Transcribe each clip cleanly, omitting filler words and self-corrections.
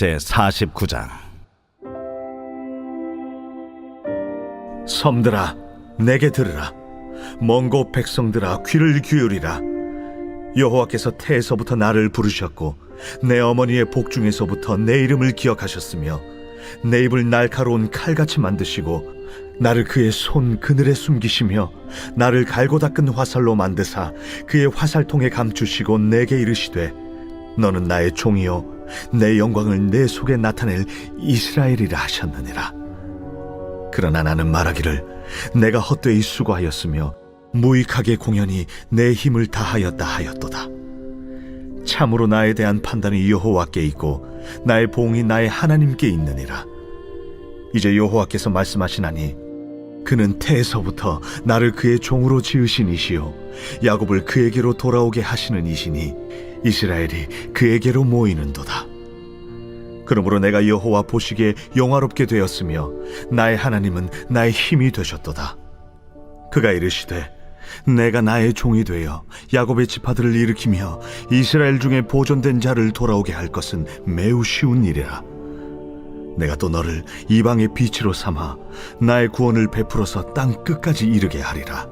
제49장. 섬들아, 내게 들으라. 먼 곳 백성들아, 귀를 기울이라. 여호와께서 태에서부터 나를 부르셨고 내 어머니의 복중에서부터 내 이름을 기억하셨으며 내 입을 날카로운 칼같이 만드시고 나를 그의 손 그늘에 숨기시며 나를 갈고 닦은 화살로 만드사 그의 화살통에 감추시고 내게 이르시되 너는 나의 종이요 내 영광을 내 속에 나타낼 이스라엘이라 하셨느니라. 그러나 나는 말하기를 내가 헛되이 수고하였으며 무익하게 공연히 내 힘을 다하였다 하였도다. 참으로 나에 대한 판단이 여호와께 있고 나의 보응이 나의 하나님께 있느니라. 이제 여호와께서 말씀하시나니 그는 태에서부터 나를 그의 종으로 지으신 이시요 야곱을 그에게로 돌아오게 하시는 이시니 이스라엘이 그에게로 모이는도다. 그러므로 내가 여호와 보시기에 영화롭게 되었으며 나의 하나님은 나의 힘이 되셨도다. 그가 이르시되 내가 나의 종이 되어 야곱의 지파들을 일으키며 이스라엘 중에 보존된 자를 돌아오게 할 것은 매우 쉬운 일이라. 내가 또 너를 이방의 빛으로 삼아 나의 구원을 베풀어서 땅 끝까지 이르게 하리라.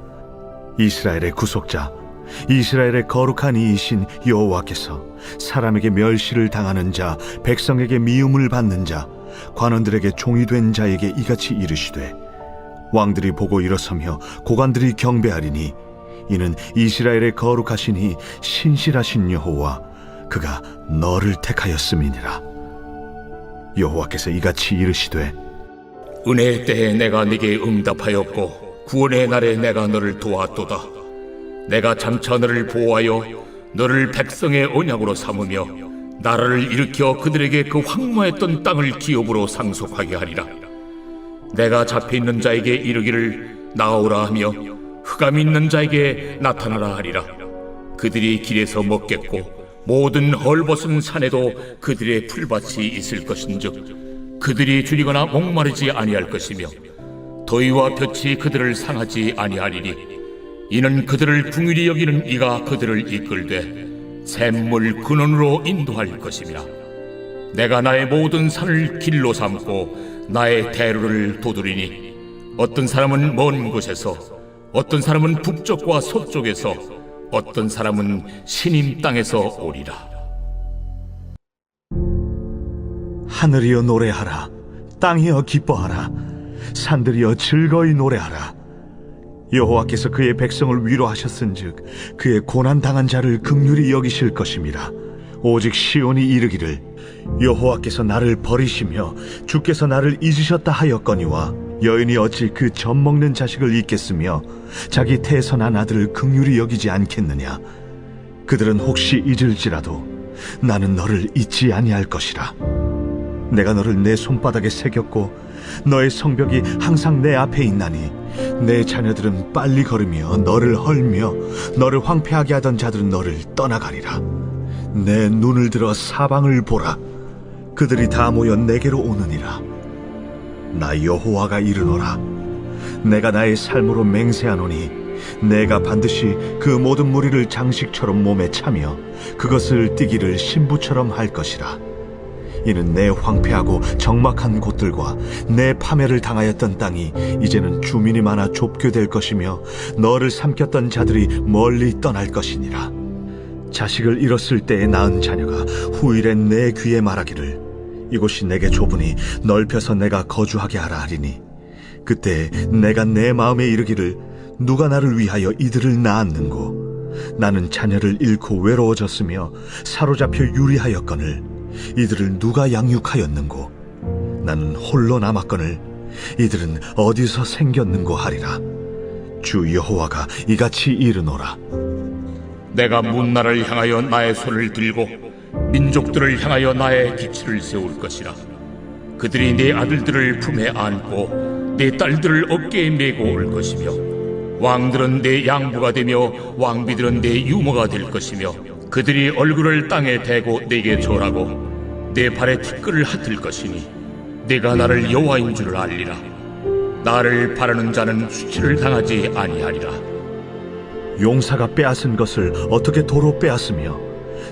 이스라엘의 구속자, 이스라엘의 거룩한 이이신 여호와께서 사람에게 멸시를 당하는 자, 백성에게 미움을 받는 자, 관원들에게 종이 된 자에게 이같이 이르시되 왕들이 보고 일어서며 고관들이 경배하리니 이는 이스라엘의 거룩하시니 신실하신 여호와 그가 너를 택하였음이니라. 여호와께서 이같이 이르시되 은혜의 때에 내가 네게 응답하였고 구원의 날에 내가 너를 도왔도다. 내가 장차 너를 보호하여 너를 백성의 언약으로 삼으며 나라를 일으켜 그들에게 그 황무했던 땅을 기업으로 상속하게 하리라. 내가 잡혀있는 자에게 이르기를 나오라 하며 흑암이 있는 자에게 나타나라 하리라. 그들이 길에서 먹겠고 모든 헐벗은 산에도 그들의 풀밭이 있을 것인즉 그들이 줄이거나 목마르지 아니할 것이며 더위와 볕이 그들을 상하지 아니하리니 이는 그들을 긍휼히 여기는 이가 그들을 이끌되 샘물 근원으로 인도할 것임이라. 내가 나의 모든 산을 길로 삼고 나의 대로를 도두리니 어떤 사람은 먼 곳에서 어떤 사람은 북쪽과 서쪽에서 어떤 사람은 시님 땅에서 오리라. 하늘이여 노래하라. 땅이여 기뻐하라. 산들이여 즐거이 노래하라. 여호와께서 그의 백성을 위로하셨은즉 그의 고난당한 자를 긍휼히 여기실 것임이라. 오직 시온이 이르기를 여호와께서 나를 버리시며 주께서 나를 잊으셨다 하였거니와 여인이 어찌 그 젖 먹는 자식을 잊겠으며 자기 태에서 난 아들을 긍휼히 여기지 않겠느냐. 그들은 혹시 잊을지라도 나는 너를 잊지 아니할 것이라. 내가 너를 내 손바닥에 새겼고 너의 성벽이 항상 내 앞에 있나니 내 자녀들은 빨리 걸으며 너를 헐며 너를 황폐하게 하던 자들은 너를 떠나가리라. 내 눈을 들어 사방을 보라. 그들이 다 모여 내게로 오느니라. 나 여호와가 이르노라. 내가 나의 삶으로 맹세하노니 내가 반드시 그 모든 무리를 장식처럼 몸에 차며 그것을 띠기를 신부처럼 할 것이라. 이는 내 황폐하고 적막한 곳들과 내 파멸을 당하였던 땅이 이제는 주민이 많아 좁게 될 것이며 너를 삼켰던 자들이 멀리 떠날 것이니라. 자식을 잃었을 때에 낳은 자녀가 후일에 내 귀에 말하기를 이곳이 내게 좁으니 넓혀서 내가 거주하게 하라 하리니 그때 내가 내 마음에 이르기를 누가 나를 위하여 이들을 낳았는고. 나는 자녀를 잃고 외로워졌으며 사로잡혀 유리하였거늘 이들을 누가 양육하였는고. 나는 홀로 남았거늘 이들은 어디서 생겼는고 하리라. 주 여호와가 이같이 이르노라. 내가 문나라를 향하여 나의 손을 들고 민족들을 향하여 나의 기치를 세울 것이라. 그들이 내 아들들을 품에 안고 내 딸들을 어깨에 메고 올 것이며 왕들은 내 양부가 되며 왕비들은 내 유모가 될 것이며 그들이 얼굴을 땅에 대고 내게 절하고 내 발에 티끌을 핫을 것이니 내가 나를 여호와인 줄을 알리라. 나를 바라는 자는 수치를 당하지 아니하리라. 용사가 빼앗은 것을 어떻게 도로 빼앗으며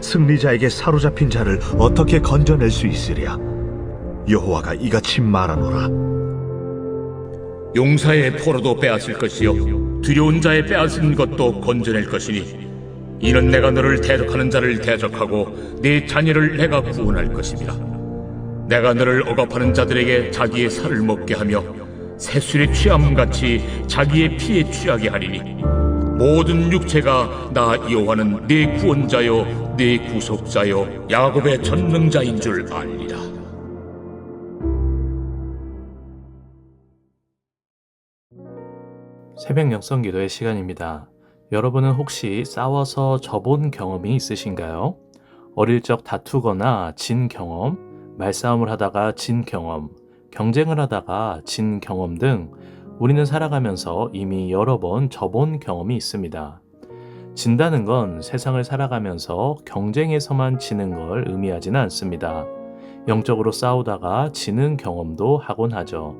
승리자에게 사로잡힌 자를 어떻게 건져낼 수 있으랴? 여호와가 이같이 말하노라. 용사의 포로도 빼앗을 것이요 두려운 자의 빼앗은 것도 건져낼 것이니 이는 내가 너를 대적하는 자를 대적하고 네 자녀를 내가 구원할 것입니다. 내가 너를 억압하는 자들에게 자기의 살을 먹게 하며 새술에 취함같이 자기의 피에 취하게 하리니 모든 육체가 나 여호와는 네 구원자요 네 구속자요 야곱의 전능자인 줄 알리라. 새벽 영성 기도의 시간입니다. 여러분은 혹시 싸워서 져본 경험이 있으신가요? 어릴 적 다투거나 진 경험, 말싸움을 하다가 진 경험, 경쟁을 하다가 진 경험 등 우리는 살아가면서 이미 여러 번 져본 경험이 있습니다. 진다는 건 세상을 살아가면서 경쟁에서만 지는 걸 의미하지는 않습니다. 영적으로 싸우다가 지는 경험도 하곤 하죠.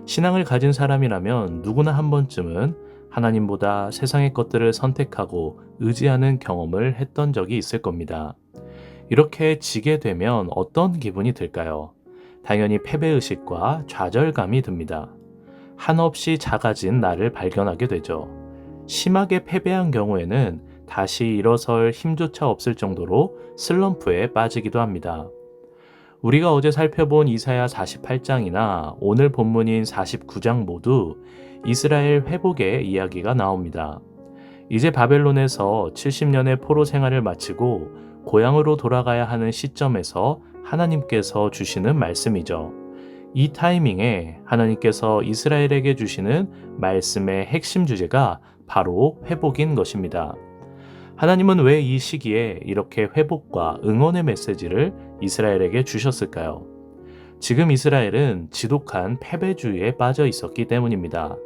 신앙을 가진 사람이라면 누구나 한 번쯤은 하나님보다 세상의 것들을 선택하고 의지하는 경험을 했던 적이 있을 겁니다. 이렇게 지게 되면 어떤 기분이 들까요? 당연히 패배의식과 좌절감이 듭니다. 한없이 작아진 나를 발견하게 되죠. 심하게 패배한 경우에는 다시 일어설 힘조차 없을 정도로 슬럼프에 빠지기도 합니다. 우리가 어제 살펴본 이사야 48장이나 오늘 본문인 49장 모두 이스라엘 회복의 이야기가 나옵니다. 이제 바벨론에서 70년의 포로 생활을 마치고 고향으로 돌아가야 하는 시점에서 하나님께서 주시는 말씀이죠. 이 타이밍에 하나님께서 이스라엘에게 주시는 말씀의 핵심 주제가 바로 회복인 것입니다. 하나님은 왜 이 시기에 이렇게 회복과 응원의 메시지를 이스라엘에게 주셨을까요? 지금 이스라엘은 지독한 패배주의에 빠져 있었기 때문입니다.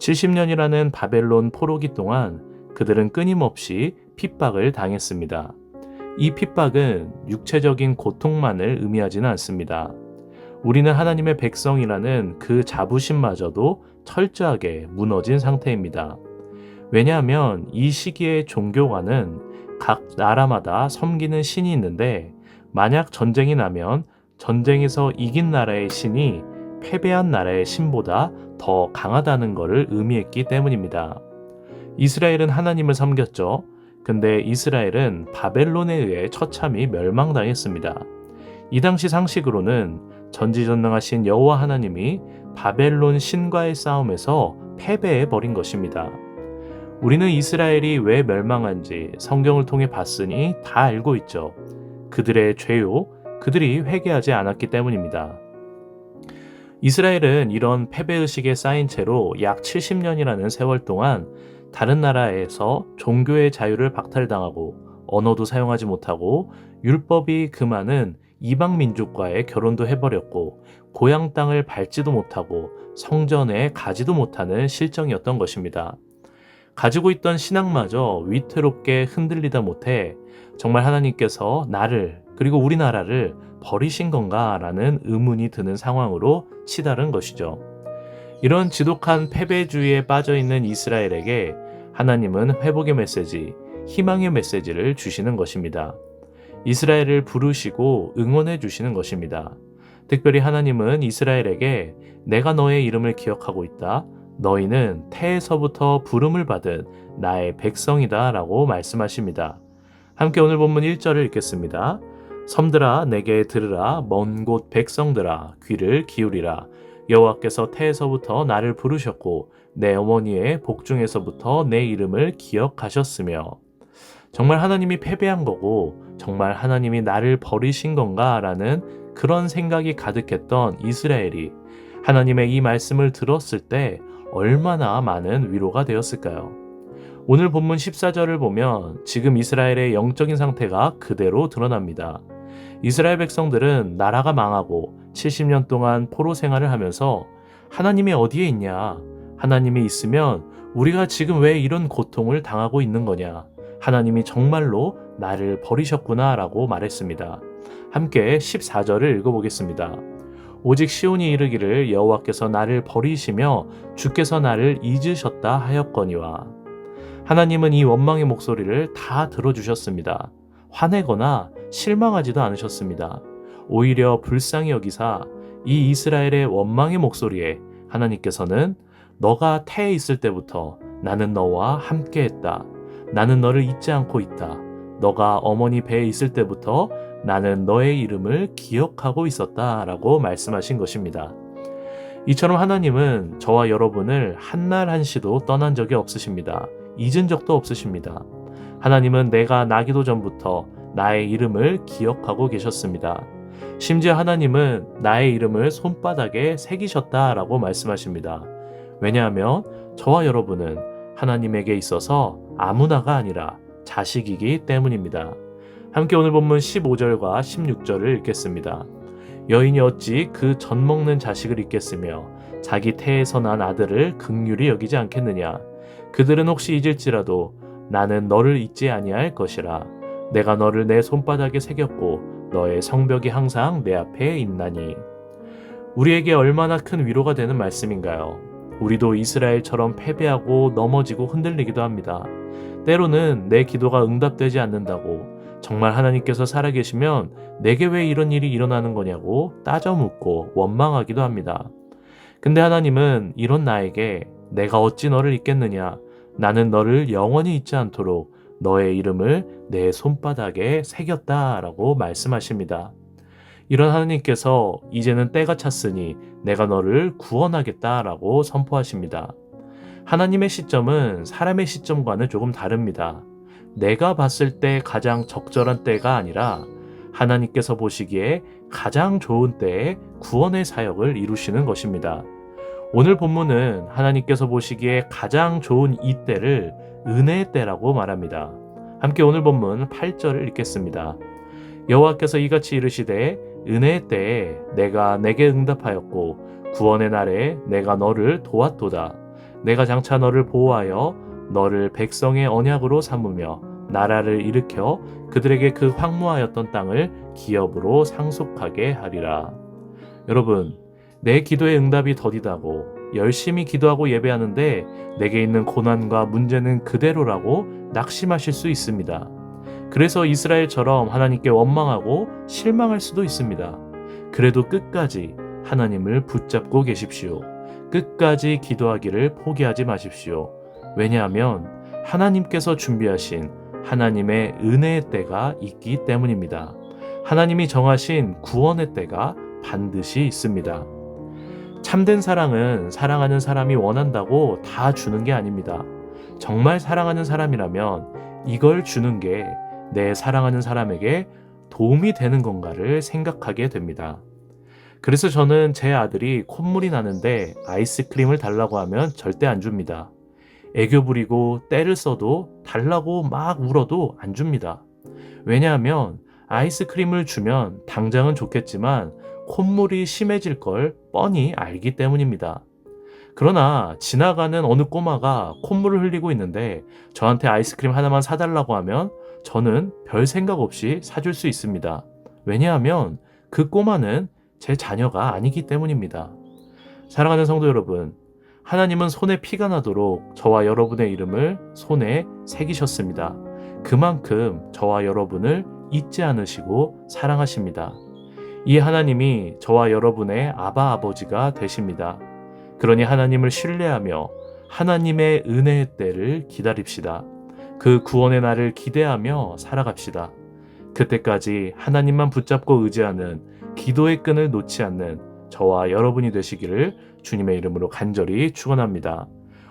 70년이라는 바벨론 포로기 동안 그들은 끊임없이 핍박을 당했습니다. 이 핍박은 육체적인 고통만을 의미하지는 않습니다. 우리는 하나님의 백성이라는 그 자부심마저도 철저하게 무너진 상태입니다. 왜냐하면 이 시기의 종교관은 각 나라마다 섬기는 신이 있는데 만약 전쟁이 나면 전쟁에서 이긴 나라의 신이 패배한 나라의 신보다 더 강하다는 것을 의미했기 때문입니다. 이스라엘은 하나님을 섬겼죠. 근데 이스라엘은 바벨론에 의해 처참히 멸망당했습니다. 이 당시 상식으로는 전지전능하신 여호와 하나님이 바벨론 신과의 싸움에서 패배해버린 것입니다. 우리는 이스라엘이 왜 멸망한지 성경을 통해 봤으니 다 알고 있죠. 그들의 죄요, 그들이 회개하지 않았기 때문입니다. 이스라엘은 이런 패배의식에 쌓인 채로 약 70년이라는 세월 동안 다른 나라에서 종교의 자유를 박탈당하고 언어도 사용하지 못하고 율법이 금하는 이방 민족과의 결혼도 해버렸고 고향 땅을 밟지도 못하고 성전에 가지도 못하는 실정이었던 것입니다. 가지고 있던 신앙마저 위태롭게 흔들리다 못해 정말 하나님께서 나를 그리고 우리나라를 버리신 건가 라는 의문이 드는 상황으로 치달은 것이죠. 이런 지독한 패배주의에 빠져있는 이스라엘에게 하나님은 회복의 메시지, 희망의 메시지를 주시는 것입니다. 이스라엘을 부르시고 응원해 주시는 것입니다. 특별히 하나님은 이스라엘에게 내가 너의 이름을 기억하고 있다. 너희는 태에서부터 부름을 받은 나의 백성이다 라고 말씀하십니다. 함께 오늘 본문 1절을 읽겠습니다. 섬들아 내게 들으라 먼 곳 백성들아 귀를 기울이라 여호와께서 태에서부터 나를 부르셨고 내 어머니의 복중에서부터 내 이름을 기억하셨으며 정말 하나님이 패배한 거고 정말 하나님이 나를 버리신 건가 라는 그런 생각이 가득했던 이스라엘이 하나님의 이 말씀을 들었을 때 얼마나 많은 위로가 되었을까요? 오늘 본문 14절을 보면 지금 이스라엘의 영적인 상태가 그대로 드러납니다. 이스라엘 백성들은 나라가 망하고 70년 동안 포로 생활을 하면서 하나님이 어디에 있냐? 하나님이 있으면 우리가 지금 왜 이런 고통을 당하고 있는 거냐? 하나님이 정말로 나를 버리셨구나 라고 말했습니다. 함께 14절을 읽어보겠습니다. 오직 시온이 이르기를 여호와께서 나를 버리시며 주께서 나를 잊으셨다 하였거니와 하나님은 이 원망의 목소리를 다 들어주셨습니다. 화내거나 실망하지도 않으셨습니다. 오히려 불쌍히 여기사 이 이스라엘의 원망의 목소리에 하나님께서는 너가 태에 있을 때부터 나는 너와 함께했다. 나는 너를 잊지 않고 있다. 너가 어머니 배에 있을 때부터 나는 너의 이름을 기억하고 있었다 라고 말씀하신 것입니다. 이처럼 하나님은 저와 여러분을 한날 한시도 떠난 적이 없으십니다. 잊은 적도 없으십니다. 하나님은 내가 나기도 전부터 나의 이름을 기억하고 계셨습니다. 심지어 하나님은 나의 이름을 손바닥에 새기셨다라고 말씀하십니다. 왜냐하면 저와 여러분은 하나님에게 있어서 아무나가 아니라 자식이기 때문입니다. 함께 오늘 본문 15절과 16절을 읽겠습니다. 여인이 어찌 그 젖 먹는 자식을 잊겠으며 자기 태에서 난 아들을 긍휼히 여기지 않겠느냐. 그들은 혹시 잊을지라도 나는 너를 잊지 아니할 것이라. 내가 너를 내 손바닥에 새겼고 너의 성벽이 항상 내 앞에 있나니. 우리에게 얼마나 큰 위로가 되는 말씀인가요? 우리도 이스라엘처럼 패배하고 넘어지고 흔들리기도 합니다. 때로는 내 기도가 응답되지 않는다고, 정말 하나님께서 살아계시면 내게 왜 이런 일이 일어나는 거냐고 따져 묻고 원망하기도 합니다. 근데 하나님은 이런 나에게 내가 어찌 너를 잊겠느냐, 나는 너를 영원히 잊지 않도록 너의 이름을 내 손바닥에 새겼다라고 말씀하십니다. 이런 하나님께서 이제는 때가 찼으니 내가 너를 구원하겠다라고 선포하십니다. 하나님의 시점은 사람의 시점과는 조금 다릅니다. 내가 봤을 때 가장 적절한 때가 아니라 하나님께서 보시기에 가장 좋은 때에 구원의 사역을 이루시는 것입니다. 오늘 본문은 하나님께서 보시기에 가장 좋은 이 때를 은혜의 때라고 말합니다. 함께 오늘 본문 8절을 읽겠습니다. 여호와께서 이같이 이르시되 은혜의 때에 내가 내게 응답하였고 구원의 날에 내가 너를 도왔도다. 내가 장차 너를 보호하여 너를 백성의 언약으로 삼으며 나라를 일으켜 그들에게 그 황무하였던 땅을 기업으로 상속하게 하리라. 여러분, 내 기도의 응답이 더디다고 열심히 기도하고 예배하는데 내게 있는 고난과 문제는 그대로라고 낙심하실 수 있습니다. 그래서 이스라엘처럼 하나님께 원망하고 실망할 수도 있습니다. 그래도 끝까지 하나님을 붙잡고 계십시오. 끝까지 기도하기를 포기하지 마십시오. 왜냐하면 하나님께서 준비하신 하나님의 은혜의 때가 있기 때문입니다. 하나님이 정하신 구원의 때가 반드시 있습니다. 참된 사랑은 사랑하는 사람이 원한다고 다 주는 게 아닙니다. 정말 사랑하는 사람이라면 이걸 주는 게 내 사랑하는 사람에게 도움이 되는 건가를 생각하게 됩니다. 그래서 저는 제 아들이 콧물이 나는데 아이스크림을 달라고 하면 절대 안 줍니다. 애교 부리고 떼를 써도 달라고 막 울어도 안 줍니다. 왜냐하면 아이스크림을 주면 당장은 좋겠지만 콧물이 심해질 걸 뻔히 알기 때문입니다. 그러나 지나가는 어느 꼬마가 콧물을 흘리고 있는데 저한테 아이스크림 하나만 사달라고 하면 저는 별 생각 없이 사줄 수 있습니다. 왜냐하면 그 꼬마는 제 자녀가 아니기 때문입니다. 사랑하는 성도 여러분, 하나님은 손에 피가 나도록 저와 여러분의 이름을 손에 새기셨습니다. 그만큼 저와 여러분을 잊지 않으시고 사랑하십니다. 이 하나님이 저와 여러분의 아바 아버지가 되십니다. 그러니 하나님을 신뢰하며 하나님의 은혜의 때를 기다립시다. 그 구원의 날을 기대하며 살아갑시다. 그때까지 하나님만 붙잡고 의지하는 기도의 끈을 놓지 않는 저와 여러분이 되시기를 주님의 이름으로 간절히 축원합니다.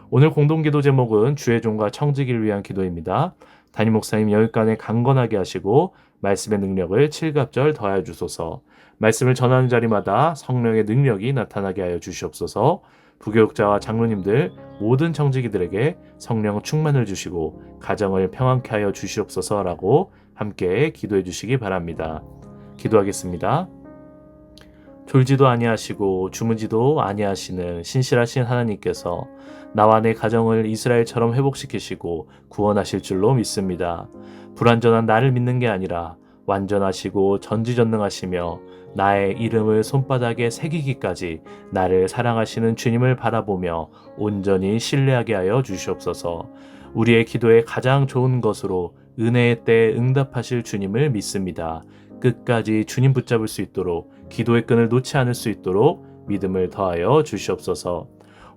오늘 공동기도 제목은 주의 종과 청지기를 위한 기도입니다. 담임 목사님 여기까지 강건하게 하시고 말씀의 능력을 칠갑절 더하여 주소서. 말씀을 전하는 자리마다 성령의 능력이 나타나게 하여 주시옵소서. 부교육자와 장로님들 모든 청지기들에게 성령 충만을 주시고 가정을 평안케 하여 주시옵소서라고 함께 기도해 주시기 바랍니다. 기도하겠습니다. 졸지도 아니하시고 주무지도 아니하시는 신실하신 하나님께서 나와 내 가정을 이스라엘처럼 회복시키시고 구원하실 줄로 믿습니다. 불완전한 나를 믿는 게 아니라 완전하시고 전지전능하시며 나의 이름을 손바닥에 새기기까지 나를 사랑하시는 주님을 바라보며 온전히 신뢰하게 하여 주시옵소서. 우리의 기도의 가장 좋은 것으로 은혜의 때에 응답하실 주님을 믿습니다. 끝까지 주님 붙잡을 수 있도록 기도의 끈을 놓지 않을 수 있도록 믿음을 더하여 주시옵소서.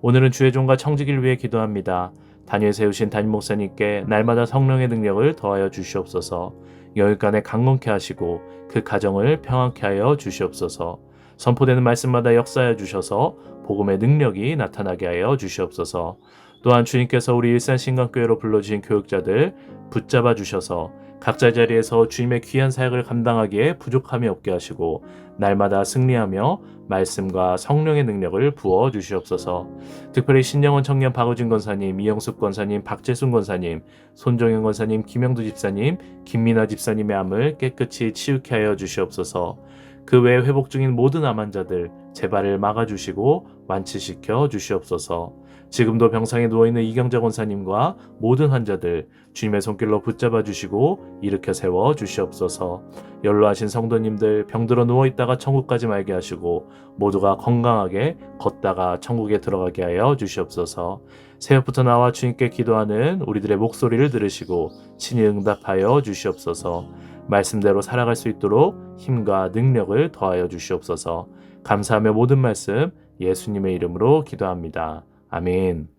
오늘은 주의 종과 청지기를 위해 기도합니다. 단위에 세우신 담임 목사님께 날마다 성령의 능력을 더하여 주시옵소서. 여일간에 강건케 하시고 그 가정을 평안케 하여 주시옵소서. 선포되는 말씀마다 역사하여 주셔서 복음의 능력이 나타나게 하여 주시옵소서. 또한 주님께서 우리 일산신강교회로 불러주신 교육자들 붙잡아 주셔서 각자 자리에서 주님의 귀한 사역을 감당하기에 부족함이 없게 하시고 날마다 승리하며 말씀과 성령의 능력을 부어 주시옵소서. 특별히 신영원 청년 박우진 권사님, 이영숙 권사님, 박재순 권사님, 손정현 권사님, 김영두 집사님, 김민아 집사님의 암을 깨끗이 치유케 하여 주시옵소서. 그 외에 회복 중인 모든 암 환자들 재발을 막아주시고 완치시켜 주시옵소서. 지금도 병상에 누워있는 이경자 권사님과 모든 환자들 주님의 손길로 붙잡아 주시고 일으켜 세워 주시옵소서. 연로하신 성도님들 병들어 누워있다가 천국까지 말게 하시고 모두가 건강하게 걷다가 천국에 들어가게 하여 주시옵소서. 새벽부터 나와 주님께 기도하는 우리들의 목소리를 들으시고 친히 응답하여 주시옵소서. 말씀대로 살아갈 수 있도록 힘과 능력을 더하여 주시옵소서. 감사하며 모든 말씀 예수님의 이름으로 기도합니다. 아멘.